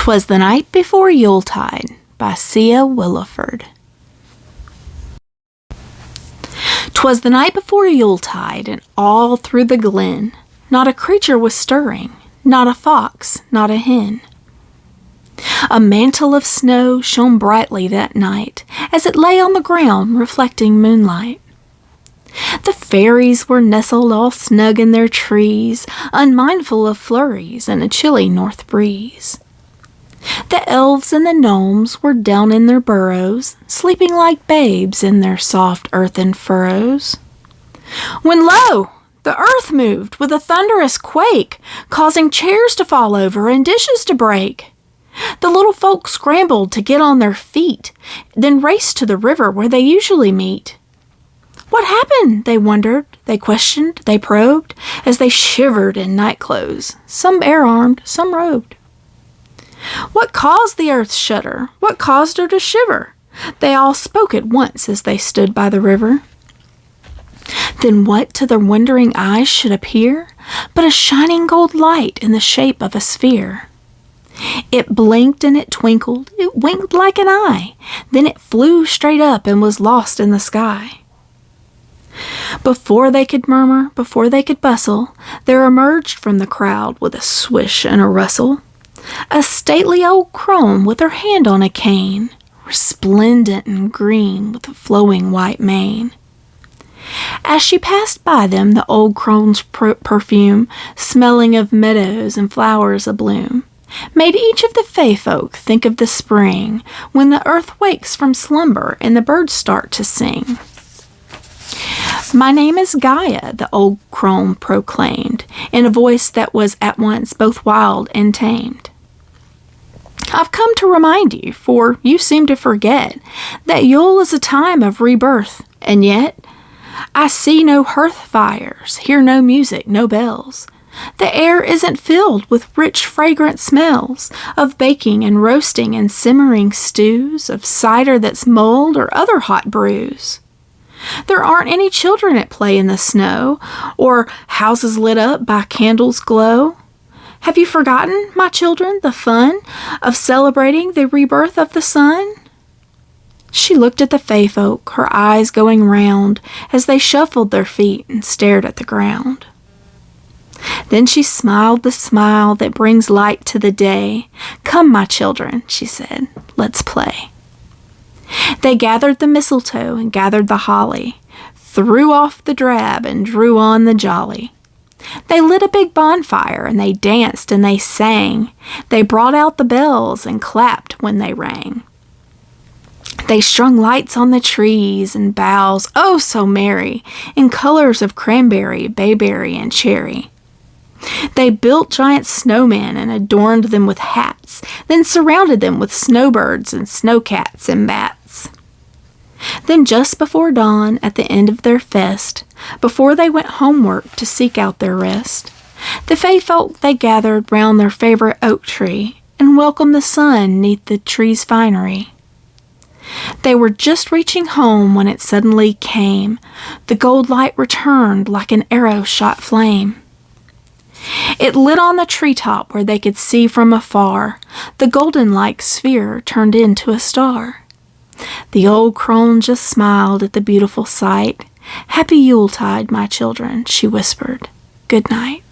'Twas the Night Before Yuletide by Williford. 'Twas the night before Yuletide, and all through the glen not a creature was stirring, not a fox, not a hen. A mantle of snow shone brightly that night as it lay on the ground reflecting moonlight. The fairies were nestled all snug in their trees, unmindful of flurries and a chilly north breeze. The elves and the gnomes were down in their burrows, sleeping like babes in their soft earthen furrows. When lo! The earth moved with a thunderous quake, causing chairs to fall over and dishes to break. The little folk scrambled to get on their feet, then raced to the river where they usually meet. What happened? They wondered, they questioned, they probed, as they shivered in night clothes, some bare-armed, some robed. What caused the earth's shudder? What caused her to shiver? They all spoke at once as they stood by the river. Then what to their wondering eyes should appear but a shining gold light in the shape of a sphere? It blinked and it twinkled, it winked like an eye, then it flew straight up and was lost in the sky. Before they could murmur, before they could bustle, there emerged from the crowd with a swish and a rustle a stately old crone with her hand on a cane, resplendent and green with a flowing white mane. As she passed by them, the old crone's perfume, smelling of meadows and flowers abloom, made each of the fay folk think of the spring, when the earth wakes from slumber and the birds start to sing. "My name is Gaia," the old crone proclaimed, in a voice that was at once both wild and tamed. "I've come to remind you, for you seem to forget, that Yule is a time of rebirth, and yet I see no hearth fires, hear no music, no bells. The air isn't filled with rich, fragrant smells of baking and roasting and simmering stews, of cider that's mulled or other hot brews. There aren't any children at play in the snow, or houses lit up by candles' glow. Have you forgotten, my children, the fun of celebrating the rebirth of the sun?" She looked at the fay folk, her eyes going round as they shuffled their feet and stared at the ground. Then she smiled the smile that brings light to the day. "Come, my children," she said, "let's play." They gathered the mistletoe and gathered the holly, threw off the drab and drew on the jolly. They lit a big bonfire and they danced and they sang. They brought out the bells and clapped when they rang. They strung lights on the trees and boughs, oh so merry, in colors of cranberry, bayberry, and cherry. They built giant snowmen and adorned them with hats, then surrounded them with snowbirds and snowcats and bats. Then just before dawn, at the end of their fest, before they went homeward to seek out their rest, the fay folk they gathered round their favorite oak tree and welcomed the sun 'neath the tree's finery. They were just reaching home when it suddenly came. The gold light returned like an arrow-shot flame. It lit on the treetop where they could see from afar. The golden-like sphere turned into a star. The old crone just smiled at the beautiful sight. "Happy Yuletide, my children," she whispered. "Good night."